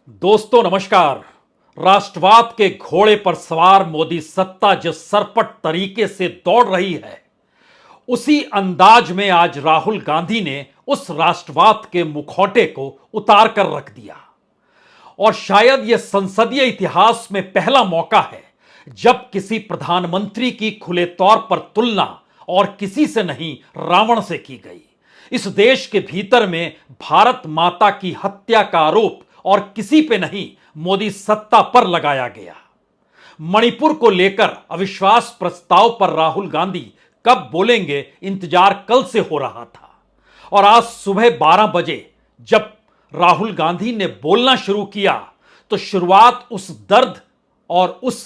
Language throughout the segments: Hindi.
दोस्तों नमस्कार। राष्ट्रवाद के घोड़े पर सवार मोदी सत्ता जिस सरपट तरीके से दौड़ रही है, उसी अंदाज में आज राहुल गांधी ने उस राष्ट्रवाद के मुखौटे को उतार कर रख दिया। और शायद यह संसदीय इतिहास में पहला मौका है जब किसी प्रधानमंत्री की खुले तौर पर तुलना और किसी से नहीं रावण से की गई। इस देश के भीतर में भारत माता की हत्या का आरोप और किसी पे नहीं, मोदी सत्ता पर लगाया गया। मणिपुर को लेकर अविश्वास प्रस्ताव पर राहुल गांधी कब बोलेंगे, इंतजार कल से हो रहा था। और आज सुबह 12 बजे जब राहुल गांधी ने बोलना शुरू किया तो शुरुआत उस दर्द और उस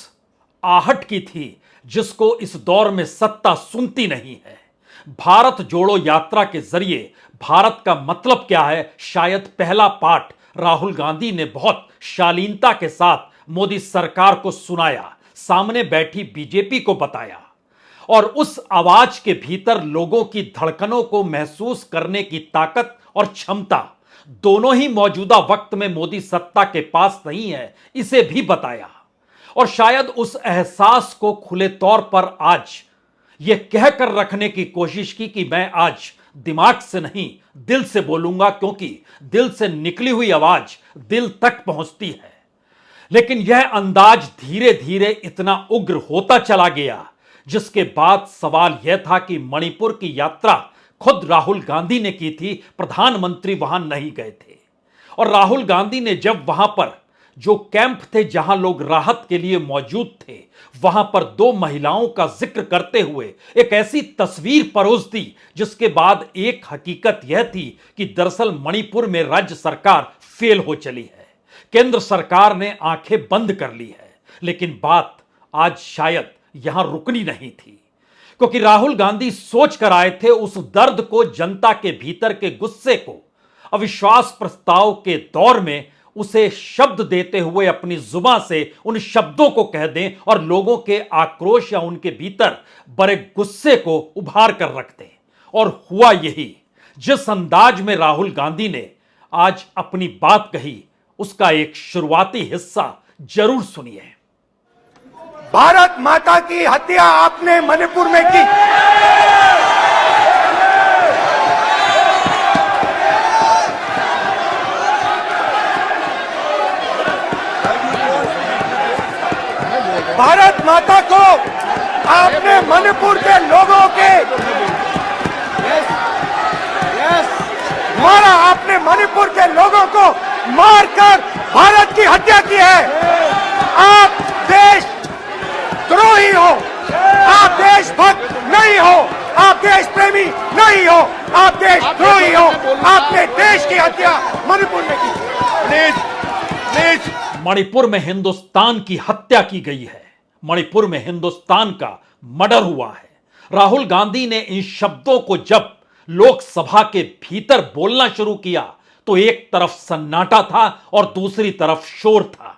आहट की थी जिसको इस दौर में सत्ता सुनती नहीं है। भारत जोड़ो यात्रा के जरिए भारत का मतलब क्या है, शायद पहला पाठ राहुल गांधी ने बहुत शालीनता के साथ मोदी सरकार को सुनाया, सामने बैठी बीजेपी को बताया। और उस आवाज के भीतर लोगों की धड़कनों को महसूस करने की ताकत और क्षमता दोनों ही मौजूदा वक्त में मोदी सत्ता के पास नहीं है, इसे भी बताया। और शायद उस एहसास को खुले तौर पर आज यह कहकर रखने की कोशिश की कि मैं आज दिमाग से नहीं दिल से बोलूंगा, क्योंकि दिल से निकली हुई आवाज दिल तक पहुंचती है। लेकिन यह अंदाज धीरे धीरे इतना उग्र होता चला गया, जिसके बाद सवाल यह था कि मणिपुर की यात्रा खुद राहुल गांधी ने की थी, प्रधानमंत्री वहां नहीं गए थे। और राहुल गांधी ने जब वहां पर जो कैंप थे जहां लोग राहत के लिए मौजूद थे, वहां पर 2 महिलाओं का जिक्र करते हुए एक ऐसी तस्वीर परोस दी जिसके बाद एक हकीकत यह थी कि दरअसल मणिपुर में राज्य सरकार फेल हो चली है, केंद्र सरकार ने आंखें बंद कर ली है। लेकिन बात आज शायद यहां रुकनी नहीं थी, क्योंकि राहुल गांधी सोच कर आए थे उस दर्द को, जनता के भीतर के गुस्से को अविश्वास प्रस्ताव के दौर में उसे शब्द देते हुए अपनी जुबान से उन शब्दों को कह दें और लोगों के आक्रोश या उनके भीतर बड़े गुस्से को उभार कर रख दें। और हुआ यही। जिस अंदाज में राहुल गांधी ने आज अपनी बात कही, उसका एक शुरुआती हिस्सा जरूर सुनिए। भारत माता की हत्या आपने मणिपुर में की। भारत माता को आपने मणिपुर के लोगों के मारा, आपने मणिपुर के लोगों को मारकर भारत की हत्या की है। आप देश द्रोही हो, आप देशभक्त नहीं हो, आप देश प्रेमी नहीं हो, आप देशद्रोही हो। आपने देश की हत्या मणिपुर में की। प्लीज प्लीज, मणिपुर में हिंदुस्तान की हत्या की गई है, मणिपुर में हिंदुस्तान का मर्डर हुआ है। राहुल गांधी ने इन शब्दों को जब लोकसभा के भीतर बोलना शुरू किया तो एक तरफ सन्नाटा था और दूसरी तरफ शोर था।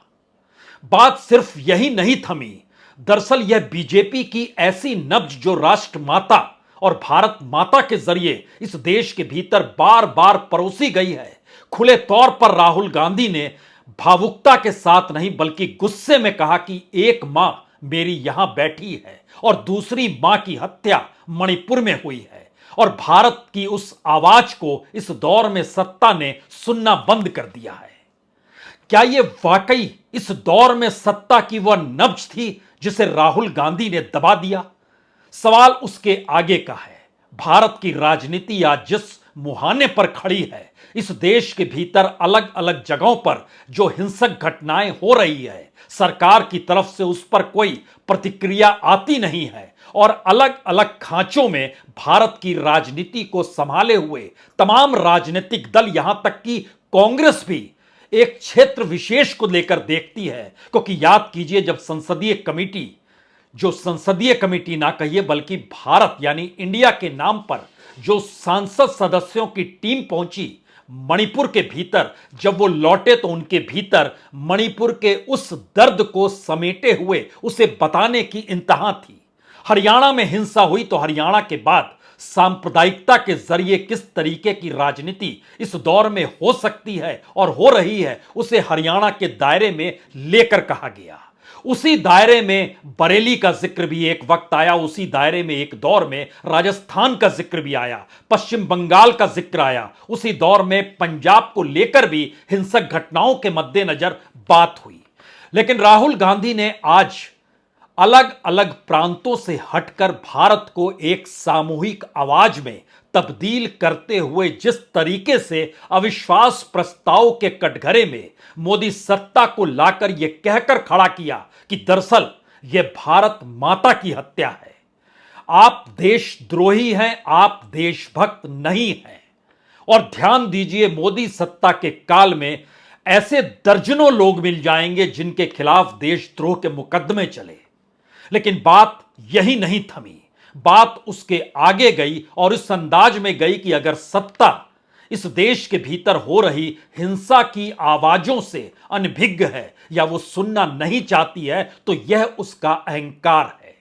बात सिर्फ यही नहीं थमी, दरअसल यह बीजेपी की ऐसी नब्ज जो राष्ट्रमाता और भारत माता के जरिए इस देश के भीतर बार बार परोसी गई है। खुले तौर पर राहुल गांधी ने भावुकता के साथ नहीं बल्कि गुस्से में कहा कि एक मां मेरी यहां बैठी है और दूसरी मां की हत्या मणिपुर में हुई है। और भारत की उस आवाज को इस दौर में सत्ता ने सुनना बंद कर दिया है। क्या यह वाकई इस दौर में सत्ता की वह नब्ज थी जिसे राहुल गांधी ने दबा दिया? सवाल उसके आगे का है। भारत की राजनीति आज जिस मुहाने पर खड़ी है, इस देश के भीतर अलग अलग जगहों पर जो हिंसक घटनाएं हो रही है, सरकार की तरफ से उस पर कोई प्रतिक्रिया आती नहीं है। और अलग अलग खांचों में भारत की राजनीति को संभाले हुए तमाम राजनीतिक दल, यहां तक कि कांग्रेस भी एक क्षेत्र विशेष को लेकर देखती है। क्योंकि याद कीजिए, जब संसदीय कमेटी, जो संसदीय कमेटी ना कहिए बल्कि भारत यानी इंडिया के नाम पर जो सांसद सदस्यों की टीम पहुंची मणिपुर के भीतर, जब वो लौटे तो उनके भीतर मणिपुर के उस दर्द को समेटे हुए उसे बताने की इंतहा थी। हरियाणा में हिंसा हुई तो हरियाणा के बाद सांप्रदायिकता के जरिए किस तरीके की राजनीति इस दौर में हो सकती है और हो रही है, उसे हरियाणा के दायरे में लेकर कहा गया। उसी दायरे में बरेली का जिक्र भी एक वक्त आया, उसी दायरे में एक दौर में राजस्थान का जिक्र भी आया, पश्चिम बंगाल का जिक्र आया, उसी दौर में पंजाब को लेकर भी हिंसक घटनाओं के मद्देनजर बात हुई। लेकिन राहुल गांधी ने आज अलग अलग प्रांतों से हटकर भारत को एक सामूहिक आवाज में तब्दील करते हुए जिस तरीके से अविश्वास प्रस्ताव के कटघरे में मोदी सत्ता को लाकर यह कहकर खड़ा किया कि दरअसल यह भारत माता की हत्या है, आप देशद्रोही हैं, आप देशभक्त नहीं हैं। और ध्यान दीजिए, मोदी सत्ता के काल में ऐसे दर्जनों लोग मिल जाएंगे जिनके खिलाफ देशद्रोह के मुकदमे चले। लेकिन बात यही नहीं थमी, बात उसके आगे गई और इस अंदाज में गई कि अगर सत्ता इस देश के भीतर हो रही हिंसा की आवाजों से अनभिज्ञ है या वो सुनना नहीं चाहती है तो यह उसका अहंकार है।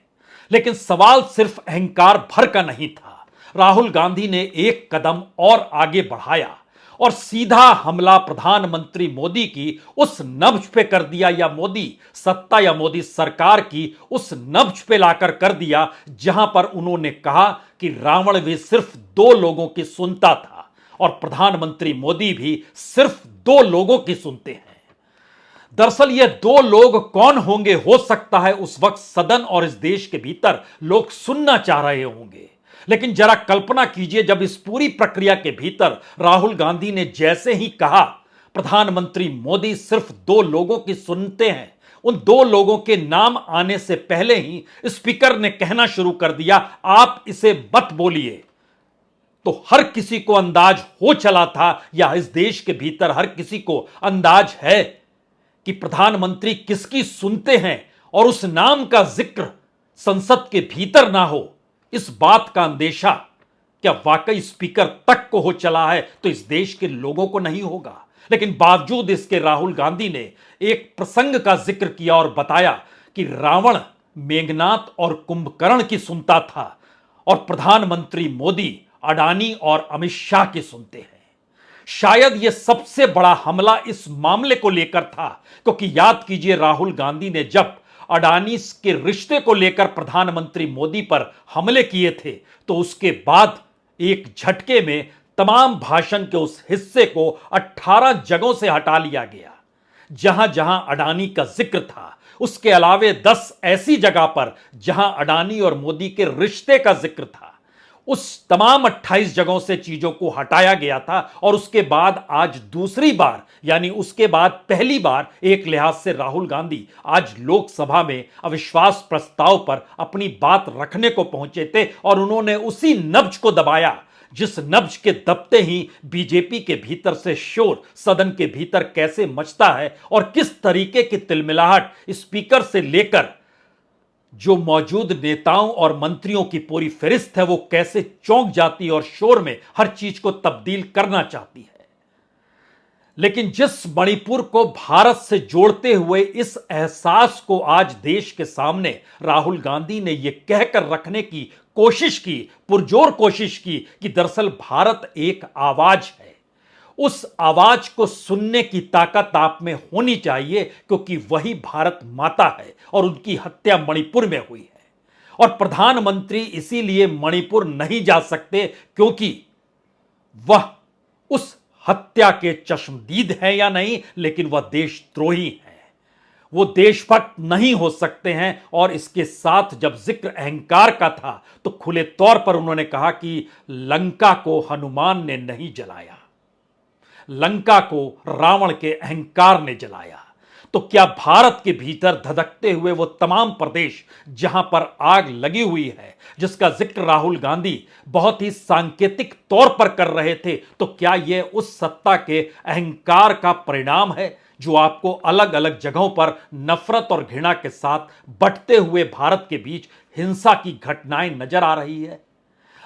लेकिन सवाल सिर्फ अहंकार भर का नहीं था। राहुल गांधी ने एक कदम और आगे बढ़ाया और सीधा हमला प्रधानमंत्री मोदी की उस नब्ज पे कर दिया, या मोदी सत्ता या मोदी सरकार की उस नब्ज पे लाकर कर दिया जहां पर उन्होंने कहा कि रावण भी सिर्फ 2 लोगों की सुनता था और प्रधानमंत्री मोदी भी सिर्फ 2 लोगों की सुनते हैं। दरअसल ये 2 लोग कौन होंगे? हो सकता है उस वक्त सदन और इस देश के भीतर लोग सुनना चाह रहे होंगे, लेकिन जरा कल्पना कीजिए, जब इस पूरी प्रक्रिया के भीतर राहुल गांधी ने जैसे ही कहा प्रधानमंत्री मोदी सिर्फ 2 लोगों की सुनते हैं, उन 2 लोगों के नाम आने से पहले ही स्पीकर ने कहना शुरू कर दिया, आप इसे मत बोलिए। तो हर किसी को अंदाज हो चला था, या इस देश के भीतर हर किसी को अंदाज है कि प्रधानमंत्री किसकी सुनते हैं, और उस नाम का जिक्र संसद के भीतर ना हो, इस बात का अंदेशा क्या वाकई स्पीकर तक को हो चला है तो इस देश के लोगों को नहीं होगा। लेकिन बावजूद इसके राहुल गांधी ने एक प्रसंग का जिक्र किया और बताया कि रावण मेघनाथ और कुंभकर्ण की सुनता था और प्रधानमंत्री मोदी अडानी और अमित शाह की सुनते हैं। शायद यह सबसे बड़ा हमला इस मामले को लेकर था, क्योंकि याद कीजिए राहुल गांधी ने जब अडानी के रिश्ते को लेकर प्रधानमंत्री मोदी पर हमले किए थे तो उसके बाद एक झटके में तमाम भाषण के उस हिस्से को 18 जगहों से हटा लिया गया जहां जहां अडानी का जिक्र था। उसके अलावे 10 ऐसी जगह पर जहां अडानी और मोदी के रिश्ते का जिक्र था, उस तमाम 28 जगहों से चीजों को हटाया गया था। और उसके बाद आज दूसरी बार, यानी उसके बाद पहली बार एक लिहाज से राहुल गांधी आज लोकसभा में अविश्वास प्रस्ताव पर अपनी बात रखने को पहुंचे थे और उन्होंने उसी नब्ज को दबाया जिस नब्ज के दबते ही बीजेपी के भीतर से शोर सदन के भीतर कैसे मचता है और किस तरीके की तिलमिलाहट स्पीकर से लेकर जो मौजूद नेताओं और मंत्रियों की पूरी फहरिस्त है वो कैसे चौंक जाती है और शोर में हर चीज को तब्दील करना चाहती है। लेकिन जिस मणिपुर को भारत से जोड़ते हुए इस एहसास को आज देश के सामने राहुल गांधी ने यह कहकर रखने की कोशिश की, पुरजोर कोशिश की कि दरअसल भारत एक आवाज है, उस आवाज को सुनने की ताकत आप में होनी चाहिए, क्योंकि वही भारत माता है और उनकी हत्या मणिपुर में हुई है। और प्रधानमंत्री इसीलिए मणिपुर नहीं जा सकते क्योंकि वह उस हत्या के चश्मदीद हैं या नहीं, लेकिन वह देशद्रोही हैं, वो देशभक्त नहीं हो सकते हैं। और इसके साथ जब जिक्र अहंकार का था तो खुले तौर पर उन्होंने कहा कि लंका को हनुमान ने नहीं जलाया, लंका को रावण के अहंकार ने जलाया। तो क्या भारत के भीतर धधकते हुए वो तमाम प्रदेश जहां पर आग लगी हुई है, जिसका जिक्र राहुल गांधी बहुत ही सांकेतिक तौर पर कर रहे थे, तो क्या यह उस सत्ता के अहंकार का परिणाम है जो आपको अलग अलग जगहों पर नफरत और घृणा के साथ बंटते हुए भारत के बीच हिंसा की घटनाएं नजर आ रही है?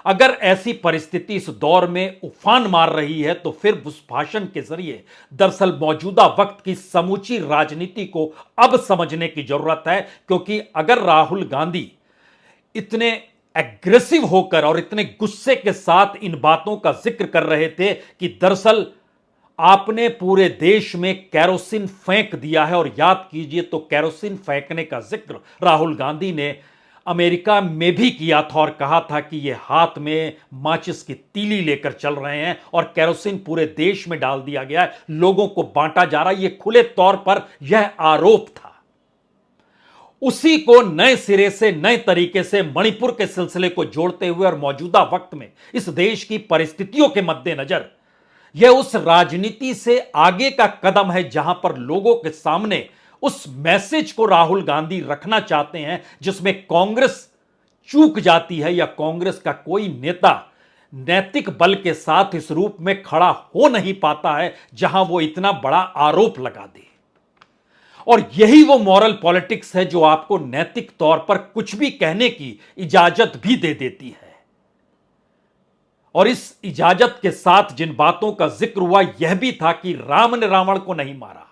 अगर ऐसी परिस्थिति इस दौर में उफान मार रही है तो फिर उस भाषण के जरिए दरअसल मौजूदा वक्त की समूची राजनीति को अब समझने की जरूरत है। क्योंकि अगर राहुल गांधी इतने एग्रेसिव होकर और इतने गुस्से के साथ इन बातों का जिक्र कर रहे थे कि दरअसल आपने पूरे देश में कैरोसिन फेंक दिया है। और याद कीजिए तो कैरोसिन फेंकने का जिक्र राहुल गांधी ने अमेरिका में भी किया था और कहा था कि ये हाथ में माचिस की तीली लेकर चल रहे हैं और कैरोसिन पूरे देश में डाल दिया गया है, लोगों को बांटा जा रहा है। ये खुले तौर पर यह आरोप था। उसी को नए सिरे से नए तरीके से मणिपुर के सिलसिले को जोड़ते हुए और मौजूदा वक्त में इस देश की परिस्थितियों के मद्देनजर यह उस राजनीति से आगे का कदम है जहां पर लोगों के सामने उस मैसेज को राहुल गांधी रखना चाहते हैं जिसमें कांग्रेस चूक जाती है या कांग्रेस का कोई नेता नैतिक बल के साथ इस रूप में खड़ा हो नहीं पाता है जहां वो इतना बड़ा आरोप लगा दे। और यही वो मॉरल पॉलिटिक्स है जो आपको नैतिक तौर पर कुछ भी कहने की इजाजत भी दे देती है। और इस इजाजत के साथ जिन बातों का जिक्र हुआ यह भी था कि राम ने रावण को नहीं मारा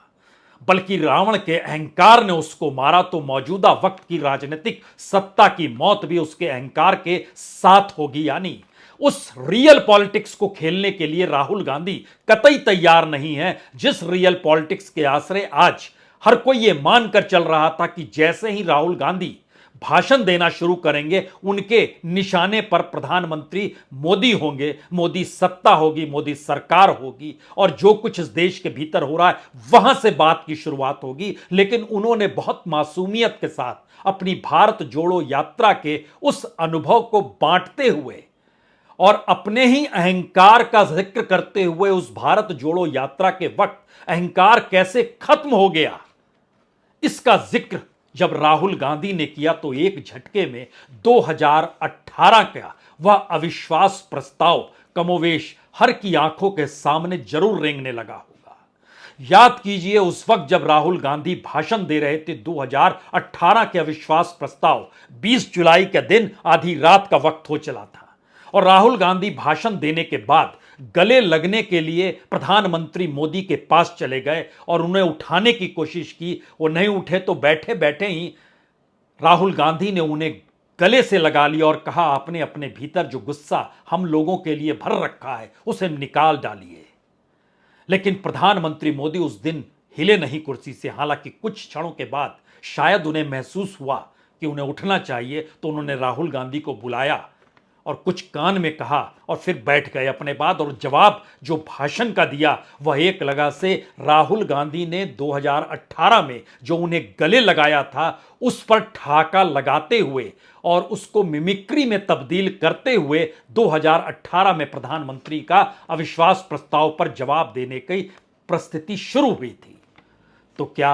बल्कि रावण के अहंकार ने उसको मारा, तो मौजूदा वक्त की राजनीतिक सत्ता की मौत भी उसके अहंकार के साथ होगी। यानी उस रियल पॉलिटिक्स को खेलने के लिए राहुल गांधी कतई तैयार नहीं है जिस रियल पॉलिटिक्स के आश्रय आज हर कोई यह मानकर चल रहा था कि जैसे ही राहुल गांधी भाषण देना शुरू करेंगे उनके निशाने पर प्रधानमंत्री मोदी होंगे, मोदी सत्ता होगी, मोदी सरकार होगी और जो कुछ इस देश के भीतर हो रहा है वहां से बात की शुरुआत होगी। लेकिन उन्होंने बहुत मासूमियत के साथ अपनी भारत जोड़ो यात्रा के उस अनुभव को बांटते हुए और अपने ही अहंकार का जिक्र करते हुए उस भारत जोड़ो यात्रा के वक्त अहंकार कैसे खत्म हो गया इसका जिक्र जब राहुल गांधी ने किया तो एक झटके में 2018 का वह अविश्वास प्रस्ताव कमोवेश हर की आंखों के सामने जरूर रेंगने लगा होगा। याद कीजिए उस वक्त जब राहुल गांधी भाषण दे रहे थे 2018 के अविश्वास प्रस्ताव 20 जुलाई के दिन आधी रात का वक्त हो चला था और राहुल गांधी भाषण देने के बाद गले लगने के लिए प्रधानमंत्री मोदी के पास चले गए और उन्हें उठाने की कोशिश की। वो नहीं उठे तो बैठे बैठे ही राहुल गांधी ने उन्हें गले से लगा लिया और कहा आपने अपने भीतर जो गुस्सा हम लोगों के लिए भर रखा है उसे निकाल डालिए। लेकिन प्रधानमंत्री मोदी उस दिन हिले नहीं कुर्सी से। हालांकि कुछ क्षणों के बाद शायद उन्हें महसूस हुआ कि उन्हें उठना चाहिए तो उन्होंने राहुल गांधी को बुलाया और कुछ कान में कहा और फिर बैठ गए अपने बाद। और जवाब जो भाषण का दिया वह एक लगा से राहुल गांधी ने 2018 में जो उन्हें गले लगाया था उस पर ठहाका लगाते हुए और उसको मिमिक्री में तब्दील करते हुए 2018 में प्रधानमंत्री का अविश्वास प्रस्ताव पर जवाब देने की परिस्थिति शुरू हुई थी। तो क्या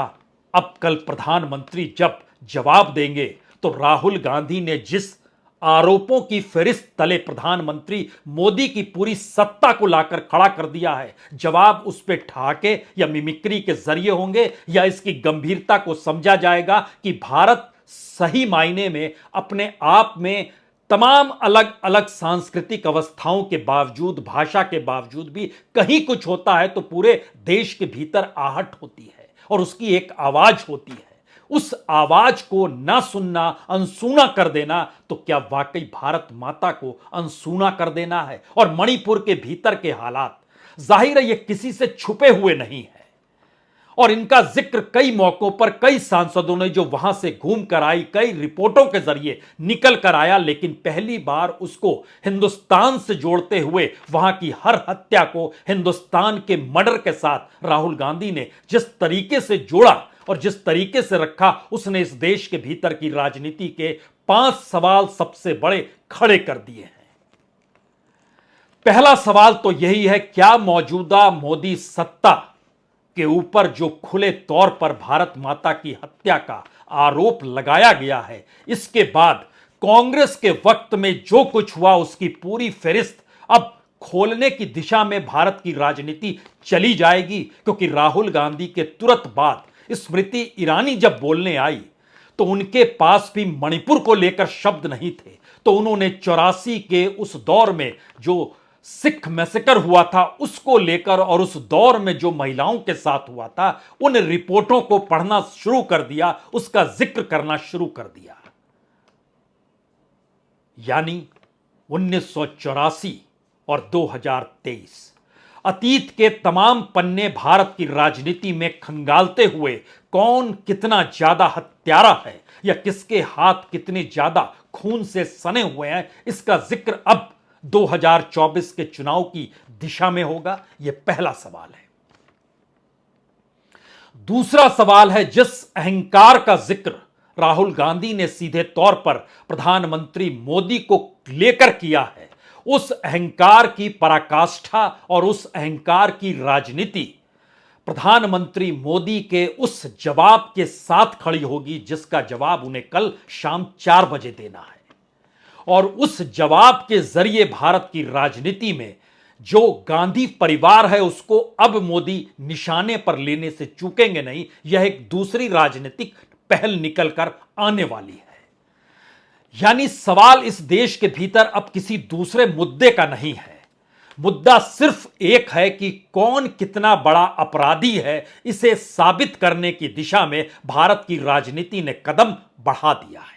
अब कल प्रधानमंत्री जब जवाब देंगे तो राहुल गांधी ने जिस आरोपों की फहरिस्त तले प्रधानमंत्री मोदी की पूरी सत्ता को लाकर खड़ा कर दिया है, जवाब उस पे ठहाके या मिमिक्री के जरिए होंगे या इसकी गंभीरता को समझा जाएगा कि भारत सही मायने में अपने आप में तमाम अलग अलग सांस्कृतिक अवस्थाओं के बावजूद, भाषा के बावजूद भी कहीं कुछ होता है तो पूरे देश के भीतर आहट होती है और उसकी एक आवाज होती है। उस आवाज को ना सुनना, अनसुना कर देना तो क्या वाकई भारत माता को अनसुना कर देना है? और मणिपुर के भीतर के हालात जाहिर है ये किसी से छुपे हुए नहीं है और इनका जिक्र कई मौकों पर कई सांसदों ने जो वहां से घूम कर आई, कई रिपोर्टों के जरिए निकल कर आया, लेकिन पहली बार उसको हिंदुस्तान से जोड़ते हुए वहां की हर हत्या को हिंदुस्तान के मर्डर के साथ राहुल गांधी ने जिस तरीके से जोड़ा और जिस तरीके से रखा उसने इस देश के भीतर की राजनीति के 5 सवाल सबसे बड़े खड़े कर दिए हैं। पहला सवाल तो यही है, क्या मौजूदा मोदी सत्ता के ऊपर जो खुले तौर पर भारत माता की हत्या का आरोप लगाया गया है इसके बाद कांग्रेस के वक्त में जो कुछ हुआ उसकी पूरी फहरिस्त अब खोलने की दिशा में भारत की राजनीति चली जाएगी? क्योंकि राहुल गांधी के तुरंत बाद स्मृति ईरानी जब बोलने आई तो उनके पास भी मणिपुर को लेकर शब्द नहीं थे, तो उन्होंने 84 के उस दौर में जो सिख मैसेकर हुआ था उसको लेकर और उस दौर में जो महिलाओं के साथ हुआ था उन रिपोर्टों को पढ़ना शुरू कर दिया, उसका जिक्र करना शुरू कर दिया। यानी 1984 और 2023। अतीत के तमाम पन्ने भारत की राजनीति में खंगालते हुए कौन कितना ज्यादा हत्यारा है या किसके हाथ कितने ज्यादा खून से सने हुए हैं, इसका जिक्र अब 2024 के चुनाव की दिशा में होगा। यह पहला सवाल है। दूसरा सवाल है, जिस अहंकार का जिक्र राहुल गांधी ने सीधे तौर पर प्रधानमंत्री मोदी को लेकर किया है, उस अहंकार की पराकाष्ठा और उस अहंकार की राजनीति प्रधानमंत्री मोदी के उस जवाब के साथ खड़ी होगी जिसका जवाब उन्हें कल शाम 4 बजे देना है। और उस जवाब के जरिए भारत की राजनीति में जो गांधी परिवार है उसको अब मोदी निशाने पर लेने से चूकेंगे नहीं। यह एक दूसरी राजनीतिक पहल निकलकर आने वाली है। यानी सवाल इस देश के भीतर अब किसी दूसरे मुद्दे का नहीं है। मुद्दा सिर्फ एक है कि कौन कितना बड़ा अपराधी है। इसे साबित करने की दिशा में भारत की राजनीति ने कदम बढ़ा दिया है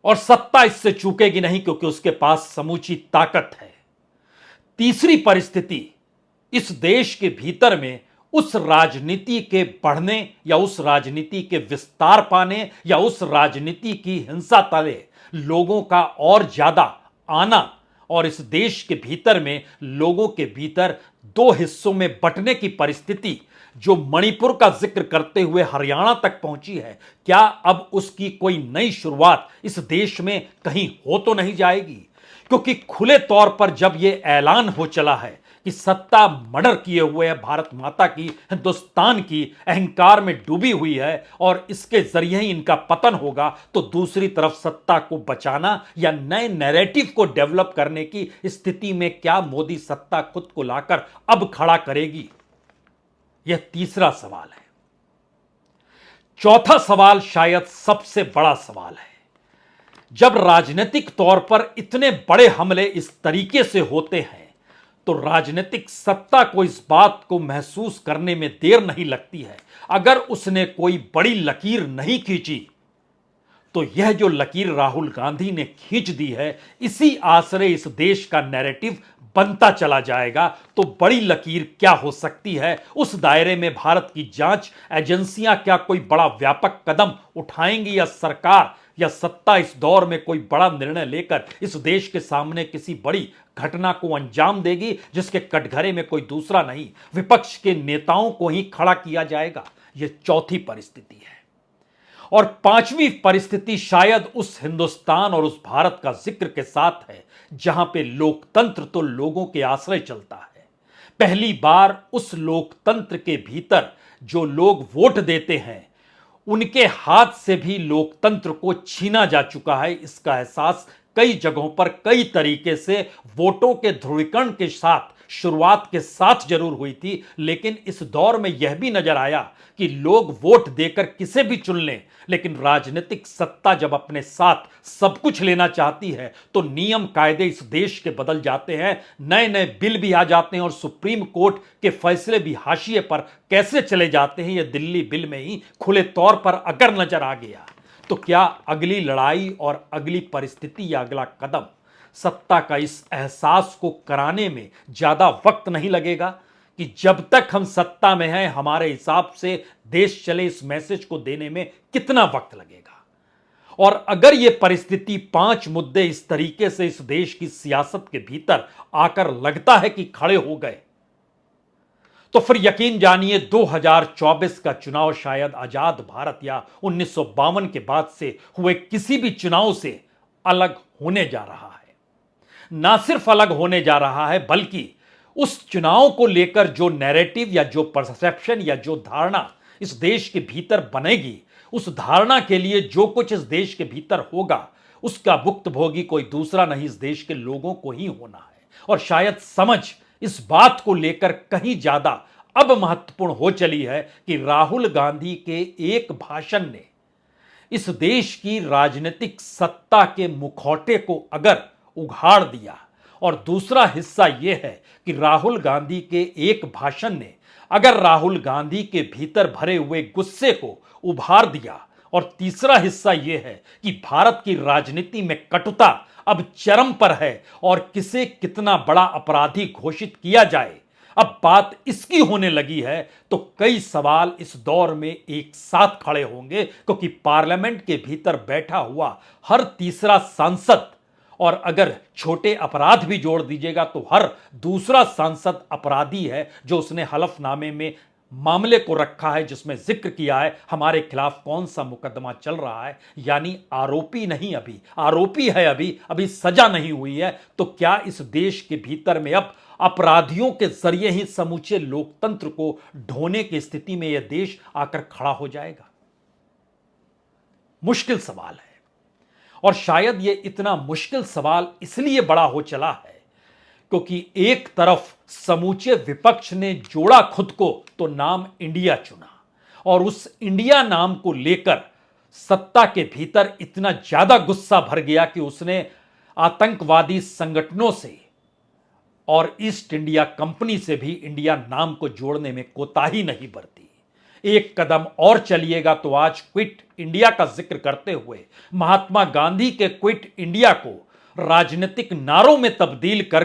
और सत्ता इससे चूकेगी नहीं, क्योंकि उसके पास समूची ताकत है। तीसरी परिस्थिति, इस देश के भीतर में उस राजनीति के बढ़ने या उस राजनीति के विस्तार पाने या उस राजनीति की हिंसा तले लोगों का और ज्यादा आना और इस देश के भीतर में लोगों के भीतर 2 हिस्सों में बंटने की परिस्थिति जो मणिपुर का जिक्र करते हुए हरियाणा तक पहुंची है, क्या अब उसकी कोई नई शुरुआत इस देश में कहीं हो तो नहीं जाएगी? क्योंकि खुले तौर पर जब यह ऐलान हो चला है कि सत्ता मर्डर किए हुए है, भारत माता की, हिंदुस्तान की, अहंकार में डूबी हुई है और इसके जरिए ही इनका पतन होगा, तो दूसरी तरफ सत्ता को बचाना या नए नैरेटिव को डेवलप करने की स्थिति में क्या मोदी सत्ता खुद को लाकर अब खड़ा करेगी? यह तीसरा सवाल है। चौथा सवाल शायद सबसे बड़ा सवाल है। जब राजनीतिक तौर पर इतने बड़े हमले इस तरीके से होते हैं तो राजनीतिक सत्ता को इस बात को महसूस करने में देर नहीं लगती है। अगर उसने कोई बड़ी लकीर नहीं खींची तो यह जो लकीर राहुल गांधी ने खींच दी है, इसी आसरे इस देश का नैरेटिव बनता चला जाएगा। तो बड़ी लकीर क्या हो सकती है? उस दायरे में भारत की जांच एजेंसियां क्या कोई बड़ा व्यापक कदम उठाएंगी या सरकार या सत्ता इस दौर में कोई बड़ा निर्णय लेकर इस देश के सामने किसी बड़ी घटना को अंजाम देगी जिसके कटघरे में कोई दूसरा नहीं, विपक्ष के नेताओं को ही खड़ा किया जाएगा? यह चौथी परिस्थिति है। और पांचवी परिस्थिति शायद उस हिंदुस्तान और उस भारत का जिक्र के साथ है जहां पे लोकतंत्र तो लोगों के आश्रय चलता है। पहली बार उस लोकतंत्र के भीतर जो लोग वोट देते हैं उनके हाथ से भी लोकतंत्र को छीना जा चुका है। इसका एहसास कई जगहों पर कई तरीके से वोटों के ध्रुवीकरण के साथ शुरुआत के साथ जरूर हुई थी, लेकिन इस दौर में यह भी नजर आया कि लोग वोट देकर किसे भी चुन लें, लेकिन राजनीतिक सत्ता जब अपने साथ सब कुछ लेना चाहती है तो नियम कायदे इस देश के बदल जाते हैं, नए नए बिल भी आ जाते हैं और सुप्रीम कोर्ट के फैसले भी हाशिए पर कैसे चले जाते हैं यह दिल्ली बिल में ही खुले तौर पर अगर नजर आ गया तो क्या अगली लड़ाई और अगली परिस्थिति या अगला कदम सत्ता का इस एहसास को कराने में ज्यादा वक्त नहीं लगेगा कि जब तक हम सत्ता में हैं हमारे हिसाब से देश चले, इस मैसेज को देने में कितना वक्त लगेगा? और अगर यह परिस्थिति 5 मुद्दे इस तरीके से इस देश की सियासत के भीतर आकर लगता है कि खड़े हो गए तो फिर यकीन जानिए 2024 का चुनाव शायद आजाद भारत या 1952 के बाद से हुए किसी भी चुनाव से अलग होने जा रहा है। ना सिर्फ अलग होने जा रहा है बल्कि उस चुनाव को लेकर जो नैरेटिव या जो परसेप्शन या जो धारणा इस देश के भीतर बनेगी, उस धारणा के लिए जो कुछ इस देश के भीतर होगा उसका भुक्तभोगी कोई दूसरा नहीं, इस देश के लोगों को ही होना है। और शायद समझ इस बात को लेकर कहीं ज्यादा अब महत्वपूर्ण हो चली है कि राहुल गांधी के एक भाषण ने इस देश की राजनीतिक सत्ता के मुखौटे को अगर उघाड़ दिया और दूसरा हिस्सा यह है कि राहुल गांधी के एक भाषण ने अगर राहुल गांधी के भीतर भरे हुए गुस्से को उभार दिया और तीसरा हिस्सा यह है कि भारत की राजनीति में कटुता अब चरम पर है और किसे कितना बड़ा अपराधी घोषित किया जाए, अब बात इसकी होने लगी है। तो कई सवाल इस दौर में एक साथ खड़े होंगे, क्योंकि पार्लियामेंट के भीतर बैठा हुआ हर तीसरा सांसद, और अगर छोटे अपराध भी जोड़ दीजिएगा तो हर दूसरा सांसद अपराधी है, जो उसने हलफनामे में मामले को रखा है, जिसमें जिक्र किया है हमारे खिलाफ कौन सा मुकदमा चल रहा है। यानी आरोपी नहीं, अभी आरोपी है, अभी सजा नहीं हुई है। तो क्या इस देश के भीतर में अब अपराधियों के जरिए ही समूचे लोकतंत्र को ढोने की स्थिति में यह देश आकर खड़ा हो जाएगा? मुश्किल सवाल है, और शायद यह इतना मुश्किल सवाल इसलिए बड़ा हो चला है क्योंकि एक तरफ समूचे विपक्ष ने जोड़ा खुद को, तो नाम इंडिया चुना, और उस इंडिया नाम को लेकर सत्ता के भीतर इतना ज्यादा गुस्सा भर गया कि उसने आतंकवादी संगठनों से और ईस्ट इंडिया कंपनी से भी इंडिया नाम को जोड़ने में कोताही नहीं बरती। एक कदम और चलिएगा तो आज क्विट इंडिया का जिक्र करते हुए महात्मा गांधी के क्विट इंडिया को राजनीतिक नारों में तब्दील कर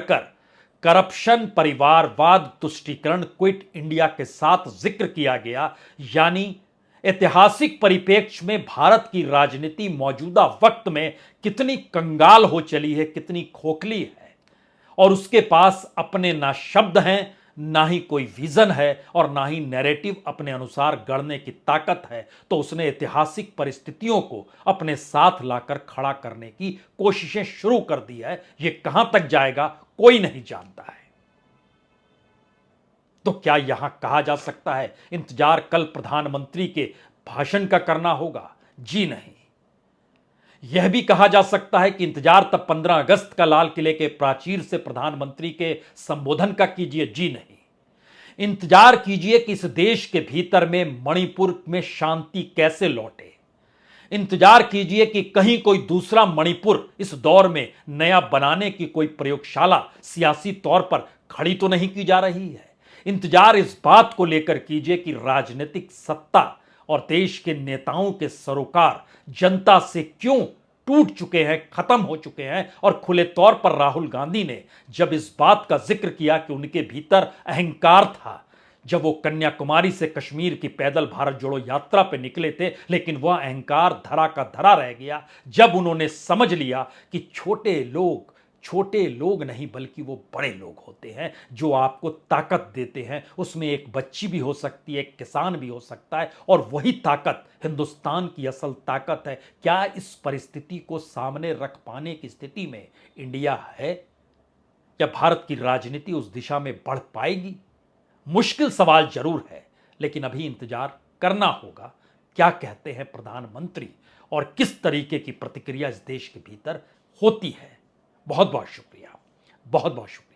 करप्शन, परिवारवाद, तुष्टीकरण क्विट इंडिया के साथ जिक्र किया गया। यानी ऐतिहासिक परिप्रेक्ष्य में भारत की राजनीति मौजूदा वक्त में कितनी कंगाल हो चली है, कितनी खोखली है, और उसके पास अपने ना शब्द हैं, ना ही कोई विजन है, और ना ही नैरेटिव अपने अनुसार गढ़ने की ताकत है। तो उसने ऐतिहासिक परिस्थितियों को अपने साथ लाकर खड़ा करने की कोशिशें शुरू कर दी है। यह कहां तक जाएगा कोई नहीं जानता है। तो क्या यहां कहा जा सकता है इंतजार कल प्रधानमंत्री के भाषण का करना होगा? जी नहीं। यह भी कहा जा सकता है कि इंतजार तब 15 अगस्त का लाल किले के प्राचीर से प्रधानमंत्री के संबोधन का कीजिए? जी नहीं। इंतजार कीजिए कि इस देश के भीतर में मणिपुर में शांति कैसे लौटे। इंतजार कीजिए कि कहीं कोई दूसरा मणिपुर इस दौर में नया बनाने की कोई प्रयोगशाला सियासी तौर पर खड़ी तो नहीं की जा रही है। इंतजार इस बात को लेकर कीजिए कि राजनीतिक सत्ता और देश के नेताओं के सरोकार जनता से क्यों टूट चुके हैं, खत्म हो चुके हैं। और खुले तौर पर राहुल गांधी ने जब इस बात का जिक्र किया कि उनके भीतर अहंकार था, जब वो कन्याकुमारी से कश्मीर की पैदल भारत जोड़ो यात्रा पे निकले थे, लेकिन वह अहंकार धरा का धरा रह गया जब उन्होंने समझ लिया कि छोटे लोग नहीं बल्कि वो बड़े लोग होते हैं जो आपको ताकत देते हैं। उसमें एक बच्ची भी हो सकती है, एक किसान भी हो सकता है, और वही ताकत हिंदुस्तान की असल ताकत है। क्या इस परिस्थिति को सामने रख पाने की स्थिति में इंडिया है? क्या भारत की राजनीति उस दिशा में बढ़ पाएगी? मुश्किल सवाल जरूर है, लेकिन अभी इंतजार करना होगा क्या कहते हैं प्रधानमंत्री और किस तरीके की प्रतिक्रिया इस देश के भीतर होती है। बहुत बहुत शुक्रिया, बहुत बहुत शुक्रिया।